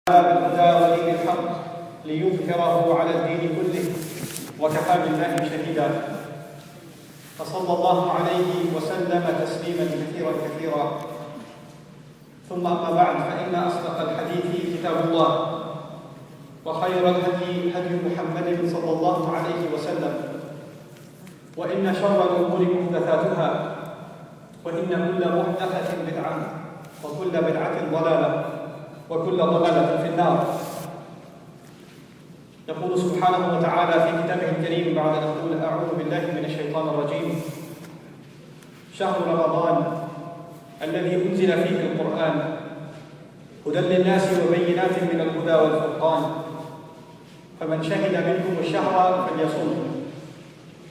بالهدى ودين الحق ليظهره على الدين كله وكفى بالله شهيدا فصلى الله عليه وسلم تسليما كثيرا ثم أما بعد فإن أصدق الحديث كتاب الله وخير الهدي هدي محمد صلى الله عليه وسلم وإن شر الأمور محدثاتها وإن كل محدثة بدعة وكل بدعة ضلالة وكل ضلالة في النار. يقول سبحانه وتعالى في كتابه الكريم بعد أن أقول أعوذ بالله من الشيطان الرجيم: شهر رمضان الذي أنزل فيه القرآن هدى للناس وبينات من الهدى والفرقان فمن شهد منكم الشهر فليصمه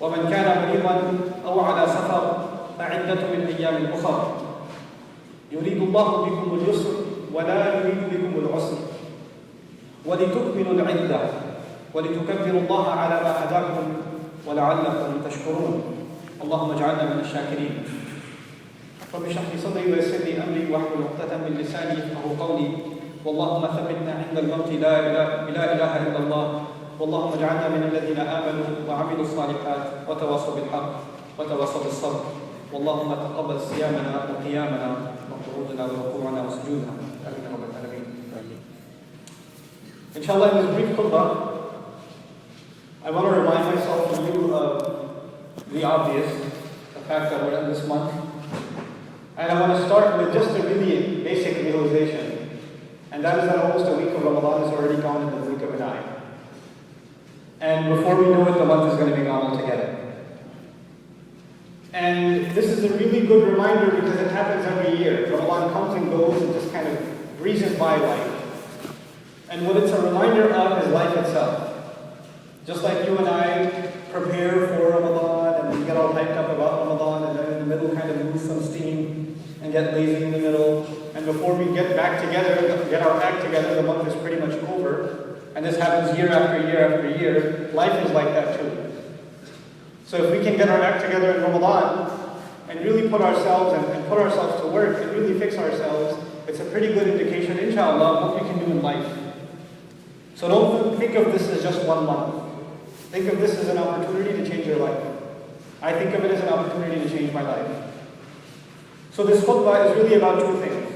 ومن كان مريضا أو على سفر فعدة من أيام أخر يريد الله بكم اليسر ولا يريد بكم العسر ولتكملوا العدة ولتكبروا الله على ما هداكم ولعلكم تشكرون. اللهم اجعلنا من الشاكرين. رب اشرح لي صدري ويسر لي أمري واحلل عقدة من لساني يفقهوا قولي. واللهم ثبتنا عند الموت لا إله إلا الله. واللهم اجعلنا من الذين آمنوا وعملوا الصالحات وتواصوا بالحق وتواصوا بالصبر. واللهم تقبل صيامنا وقيامنا وقعودنا وركوعنا وسجودنا. آمين يا رب العالمين. Inshallah, in this brief khutbah, I want to remind myself and you of the obvious, the fact that we're in this month. And I want to start with just a really basic realization, and that is that almost a week of Ramadan is already gone in the blink of an eye. And before we know it, the month is going to be gone altogether. And this is a really good reminder because it happens every year. Ramadan comes and goes and just kind of breezes by life. And what it's a reminder of is life itself. Just like you and I prepare for Ramadan and we get all hyped up about Ramadan and then in the middle kind of lose some steam and get lazy in the middle. And before we get back together, get our act together, the month is pretty much over. And this happens year after year after year. Life is like that too. So if we can get our act together in Ramadan and really put ourselves and put ourselves to work and really fix ourselves, it's a pretty good indication, inshallah, of what we can do in life. So don't think of this as just one month. Think of this as an opportunity to change your life. I think of it as an opportunity to change my life. So this khutbah is really about two things.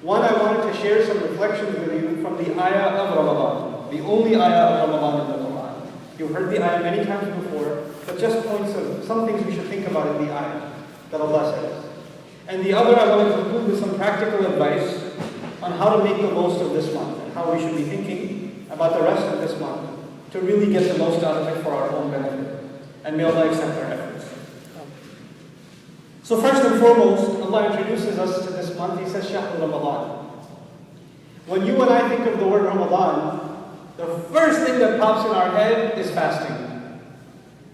One, I wanted to share some reflections with you from the ayah of Ramadan, the only ayah of Ramadan in the Quran. You've heard the ayah many times before, but just points of some things we should think about in the ayah that Allah says. And the other, I want to conclude with some practical advice on how to make the most of this month and how we should be thinking about the rest of this month to really get the most out of it for our own benefit. And may Allah accept our efforts. So first and foremost, Allah introduces us to this month. He says, Shahr Ramadan. When you and I think of the word Ramadan, the first thing that pops in our head is fasting.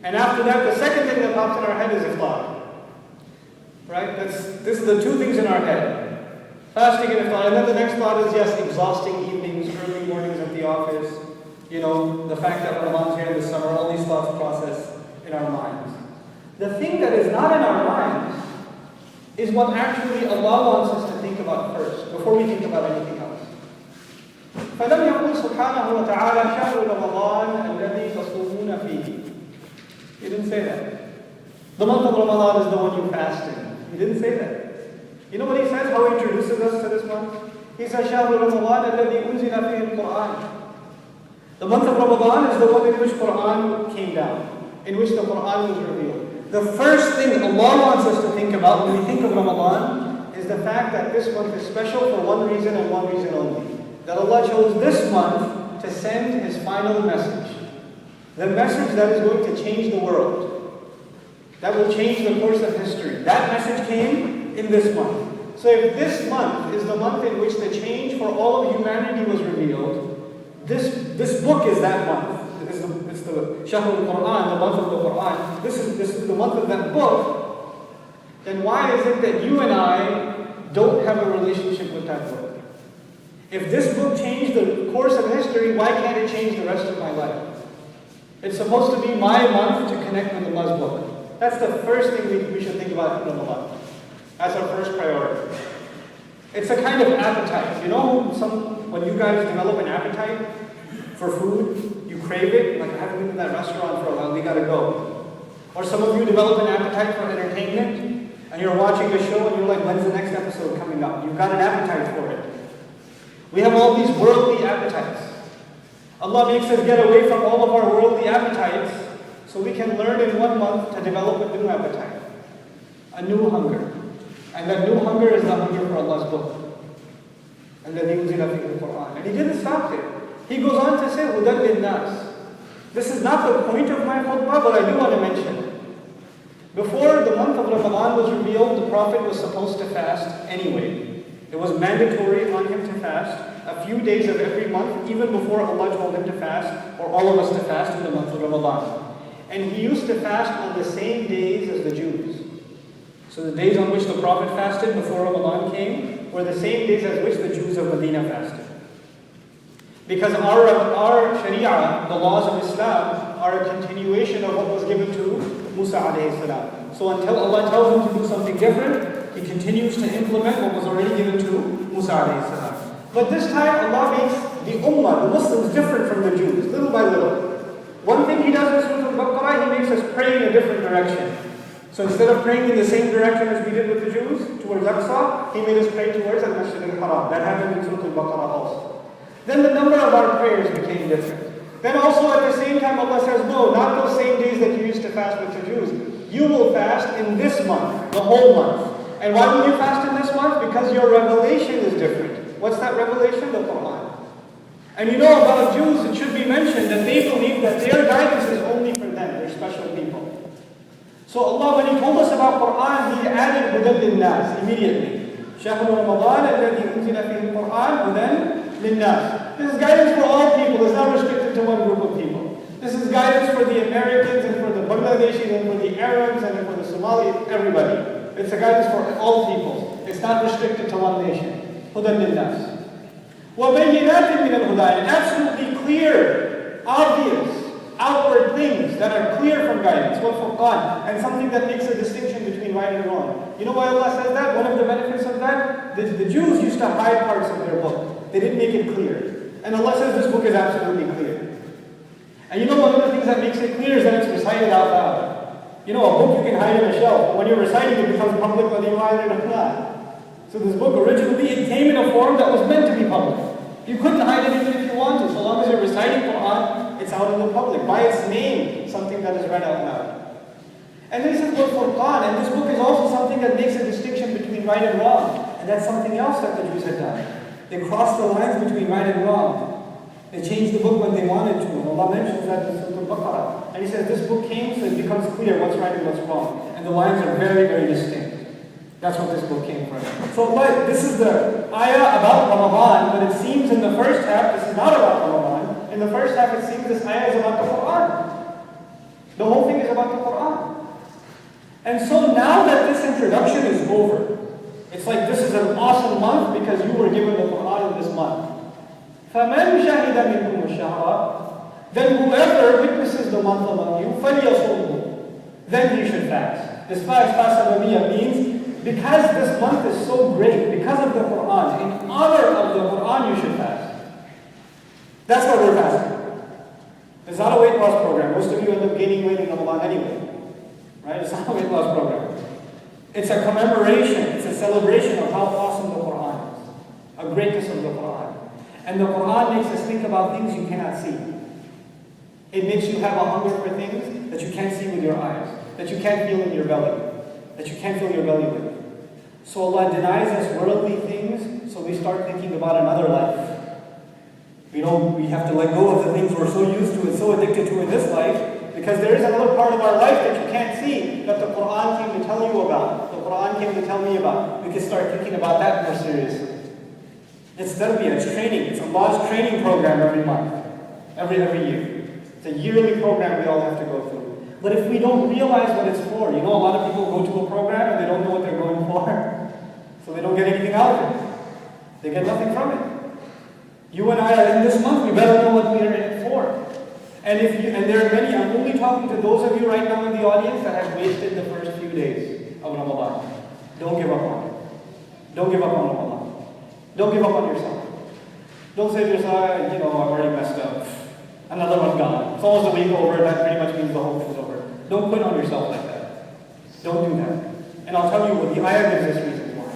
And after that, the second thing that pops in our head is iftar. Right? This is the two things in our head. Fasting and iftar. And then the next thought is, yes, exhausting evenings, early mornings at the office. You know, the fact that Ramadan's here this summer, all these thoughts process in our minds. The thing that is not in our minds is what actually Allah wants us to think about first, before we think about anything else. فَلَمْ يَقُلْ سُبْحَانَهُ وَتَعَالَى شَهْرُ رَمَضَانَ الَّذِي تَصُومُونَ فِيهِ. He didn't say that. The month of Ramadan is the one you fast in. He didn't say that. You know what he says, how he introduces us to this month? He says, شَهْرُ رَمَضَانَ الَّذِي أُنزِلَ فِيهِ الْقُرْآنِ. The month of Ramadan is the one in which Quran came down, in which the Quran was revealed. The first thing Allah wants us to think about when we think of Ramadan is the fact that this month is special for one reason and one reason only. That Allah chose this month to send His final message. The message that is going to change the world. That will change the course of history. That message came in this month. So if this month is the month in which the change for all of humanity was revealed, this book is that month. It's the Shahr al-Quran, the month of the Quran. This is the month of that book. Then why is it that you and I don't have a relationship with that book? If this book changed the course of history, why can't it change the rest of my life? It's supposed to be my month to connect with Allah's book. That's the first thing we should think about in Ramadan. That's our first priority. It's a kind of appetite. You know, when you guys develop an appetite for food, you crave it, like I haven't been to that restaurant for a while, we gotta go. Or some of you develop an appetite for entertainment, and you're watching a show and you're like, when's the next episode coming up? You've got an appetite for it. We have all these worldly appetites. Allah makes us get away from all of our worldly appetites so we can learn in 1 month to develop a new appetite, a new hunger. And that new hunger is the hunger for Allah's book. And the Quran. And he didn't stop there. He goes on to say, Hudan lin-nas. This is not the point of my khutbah, but I do want to mention it. Before the month of Ramadan was revealed, the Prophet was supposed to fast anyway. It was mandatory on him to fast a few days of every month, even before Allah told him to fast, or all of us to fast in the month of Ramadan. And he used to fast on the same days as the Jews. So the days on which the Prophet fasted before Ramadan came were the same days as which the Jews of Medina fasted. Because our Sharia, the laws of Islam, are a continuation of what was given to Musa alayhi salam. So until Allah tells him to do something different, he continues to implement what was already given to Musa alayhi salam. But this time Allah makes the Ummah, the Muslims, different from the Jews, little by little. One thing he does in Surah Al-Baqarah, he makes us pray in a different direction. So instead of praying in the same direction as we did with the Jews, towards Aqsa, he made us pray towards Al-Masjid al-Haram. That happened in Surah Al-Baqarah also. Then the number of our prayers became different. Then also at the same time Allah says, no, not those same days that you used to fast with the Jews. You will fast in this month, the whole month. And why will you fast in this month? Because your revelation is different. What's that revelation? The Quran. And you know about Jews, it should be mentioned that they believe that their guidance is only for them. They're special people. So Allah, when He told us about Quran, He added Hudan lin-nas immediately. شهر رمضان الذي أنزل فيه القرآن هدى للناس. This is guidance for all people. It's not restricted to one group of people. This is guidance for the Americans and for the Bangladeshis and for the Arabs and for the Somalis, everybody. It's a guidance for all people. It's not restricted to one nation. هدى للناس. وبينات من الهدى. And absolutely clear, obvious, outward things that are clear from guidance, Quran, and something that makes a distinction between right and wrong. You know why Allah says that? One of the benefits of that, the Jews used to hide parts of their book. They didn't make it clear. And Allah says this book is absolutely clear. And you know one of the things that makes it clear is that it's recited out loud. You know, a book you can hide in a shelf, but when you're reciting it becomes public whether you hide it or not. So this book originally, it came in a form that was meant to be public. You couldn't hide it even if you wanted. So long as you're reciting Quran, it's out in the public. By its name, something that is read out loud. And then he says, Quran, and this book is also something that makes a distinction between right and wrong. And that's something else that the Jews had done. They crossed the lines between right and wrong. They changed the book when they wanted to. And Allah mentions that in Surah Al-Baqarah. And He says, this book came so it becomes clear what's right and what's wrong. And the lines are very, very distinct. That's what this book came from. So this is the ayah about Ramadan, but it seems in the first half, this is not about Ramadan. In the first half, it seems this ayah is about the Quran. The whole thing is about the Quran. And so now that this introduction is over, it's like this is an awesome month because you were given the Quran in this month. فَمَنْ شَهِدَ مِنْكُمُ الشَّهْرَ. Then whoever witnesses the month among you, فَلْيَصُمْهُ. Then he should fast. This fast means because this month is so great, because of the Quran, in honor of the Quran, you should fast. That's why we're fasting. It's not a weight loss program. Most of you end up gaining weight in Ramadan anyway. Right? It's not a weight loss program. It's a commemoration, it's a celebration of how awesome the Quran is. A greatness of the Quran. And the Quran makes us think about things you cannot see. It makes you have a hunger for things that you can't see with your eyes, that you can't feel in your belly, that you can't fill your belly with. So Allah denies us worldly things, so we start thinking about another life. We have to let go of the things we're so used to and so addicted to in this life, because there is another part of our life that you can't see, that the Quran came to tell you about, the Quran came to tell me about. We can start thinking about that more seriously. It's tarbiyah, it's training. It's Allah's training program every month, every year. It's a yearly program we all have to go through. But if we don't realize what it's for, a lot of people go to a program and they don't know what they're going for. So they don't get anything out of it. They get nothing from it. You and I are in this month, we better know what we are in it for. And there are many, I'm only talking to those of you right now in the audience that have wasted the first few days of Ramadan. Don't give up on it. Don't give up on Ramadan. Don't give up on yourself. Don't say to yourself, I've already messed up. Another one gone. It's almost a week over, that pretty much means the whole thing's over. Don't quit on yourself like that. Don't do that. And I'll tell you what the ayah gives us reasons why.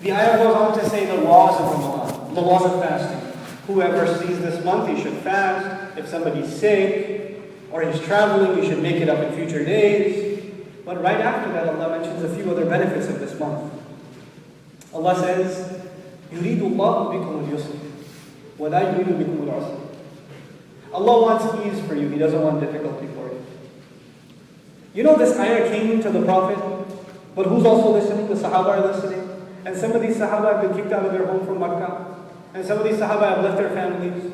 The ayah goes on to say the laws of Ramadan, the laws of fasting. Whoever sees this month, he should fast. If somebody's sick or he's traveling, you should make it up in future days. But right after that, Allah mentions a few other benefits of this month. Allah says, يُرِيدُ اللَّهُ بِكُمُ الْيُسْرِ وَلَا يُرِيدُ بِكُمُ الْعُسْرِ. Allah wants ease for you. He doesn't want difficulty for you. You know this ayah came to the Prophet, but who's also listening? The Sahaba are listening. And some of these Sahaba have been kicked out of their home from Makkah. And some of these Sahaba have left their families.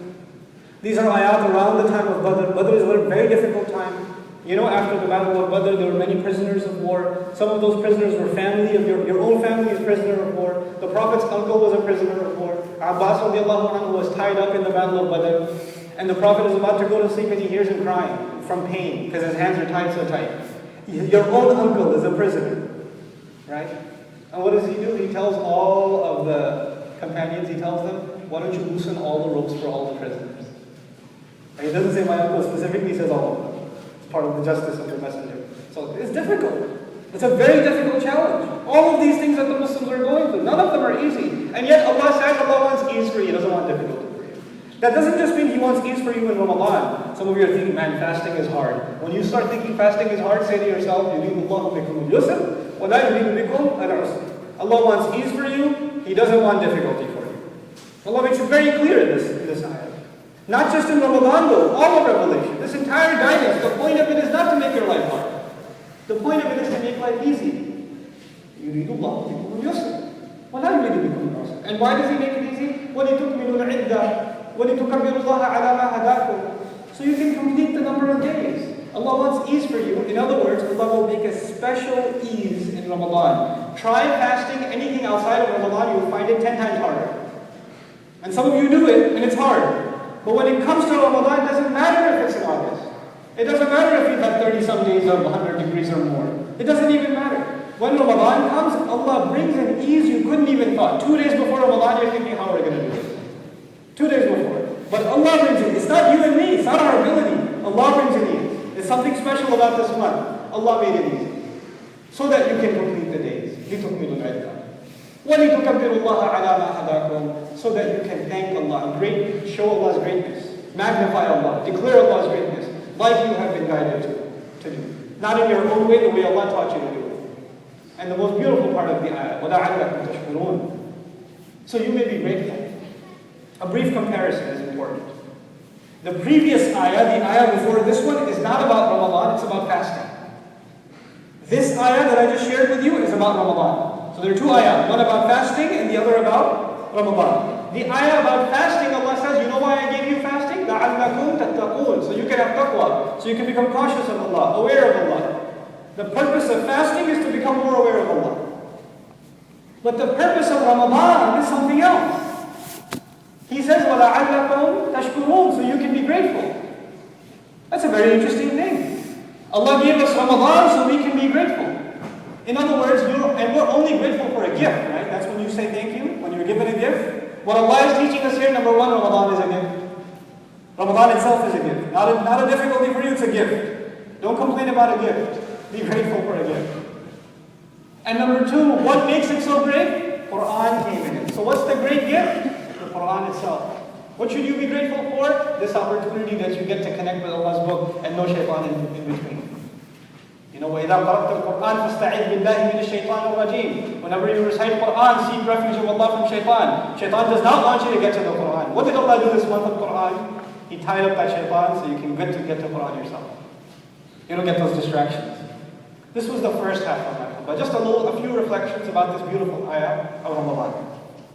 These are ayat around the time of Badr. Badr is a very difficult time. After the battle of Badr, there were many prisoners of war. Some of those prisoners were family of your own family is prisoner of war. The Prophet's uncle was a prisoner of war. Abbas radiallahu anhu was tied up in the battle of Badr. And the Prophet is about to go to sleep and he hears him crying from pain because his hands are tied so tight. Your own uncle is a prisoner. Right? And what does he do? He tells all of the companions, he tells them, why don't you loosen all the ropes for all the prisoners? He doesn't say my uncle specifically, he says all of them. It's part of the justice of the messenger. So it's difficult. It's a very difficult challenge. All of these things that the Muslims are going through, none of them are easy. And yet Allah says Allah wants ease for you, He doesn't want difficulty for you. That doesn't just mean He wants ease for you in Ramadan. Some of you are thinking, man, fasting is hard. When you start thinking fasting is hard, say to yourself, يُرِيدُ اللَّهُ بِكُمُ الْيُسْرَ وَلَا يُرِيدُ بِكُمْ الْعُسْرَ. Allah wants ease for you, He doesn't want difficulty for you. Allah makes it very clear in this ayah. Not just in Ramadan though, all of Revelation. This entire guidance, the point of it is not to make your life hard. The point of it is to make life easy. يُرِيدُ اللَّهُ بِكُمُ الْيُسْرَ وَلَا يُرِيدُ بِكُمُ الْعُسْرَ. And why does He make it easy? وَلِتُكْمِلُوا الْعِدَّةَ وَلِتُكَبِّرُوا اللَّهَ عَلَى مَا هَدَاكُمْ. So you can complete the number of days. Allah wants ease for you. In other words, Allah will make a special ease in Ramadan. Try fasting anything outside of Ramadan, you will find it 10 times harder. And some of you do it, and it's hard. But when it comes to Ramadan, it doesn't matter if it's in August. It doesn't matter if you've had 30-some days of 100 degrees or more. It doesn't even matter. When Ramadan comes, Allah brings an ease you couldn't even thought. 2 days before Ramadan, you're thinking, how are we going to do this? 2 days before. But Allah brings it. It's not you and me. It's not our ability. Allah brings it ease. There's something special about this month. Allah made it easy. So that you can complete the days. لِتُكْمِلُوا الْعِدَّةَ وَلِتُكَبِّرُوا اللَّهَ عَلَى مَا هَدَاكُمْ. So that you can thank Allah, show Allah's greatness, magnify Allah, declare Allah's greatness, like you have been guided to do. Not in your own way, the way Allah taught you to do it. And the most beautiful part of the ayah, وَلَعَلَّكُمْ تَشْكُرُونَ. So you may be grateful. A brief comparison is important. The previous ayah, the ayah before this one, is not about Ramadan, it's about fasting. This ayah that I just shared with you is about Ramadan. So there are two ayahs, one about fasting and the other about Ramadan. The ayah about fasting, Allah says, you know why I gave you fasting? لَعَلَّكُمْ تَتَّقُونَ. So you can have taqwa, so you can become cautious of Allah, aware of Allah. The purpose of fasting is to become more aware of Allah. But the purpose of Ramadan is something else. He says, وَلَعَلَّكُمْ تَشْكُرُونَ. So you can be grateful. That's a very interesting thing. Allah gave us Ramadan so we can be grateful. In other words, and we're only grateful for a gift, right? That's when you say thank you, when you're given a gift. What Allah is teaching us here, number one, Ramadan is a gift. Ramadan itself is a gift. Not a difficulty for you, it's a gift. Don't complain about a gift. Be grateful for a gift. And number two, what makes it so great? Quran came in it. So what's the great gift? The Quran itself. What should you be grateful for? This opportunity that you get to connect with Allah's book and no shaitan in between. You know, وَإِذَا قَرَأْتَ الْقُرْآنَ فَاسْتَعِذْ بِاللَّهِ مِنَ الشَّيْطَانِ الرَّجِيمِ. Whenever you recite Quran, seek refuge of Allah from shaitan. Shaitan does not want you to get to the Quran. What did Allah do this month with Quran? He tied up that shaitan so you can get to Quran yourself. You don't get those distractions. This was the first half of my khutbah. Just a few reflections about this beautiful ayah of Ramadan.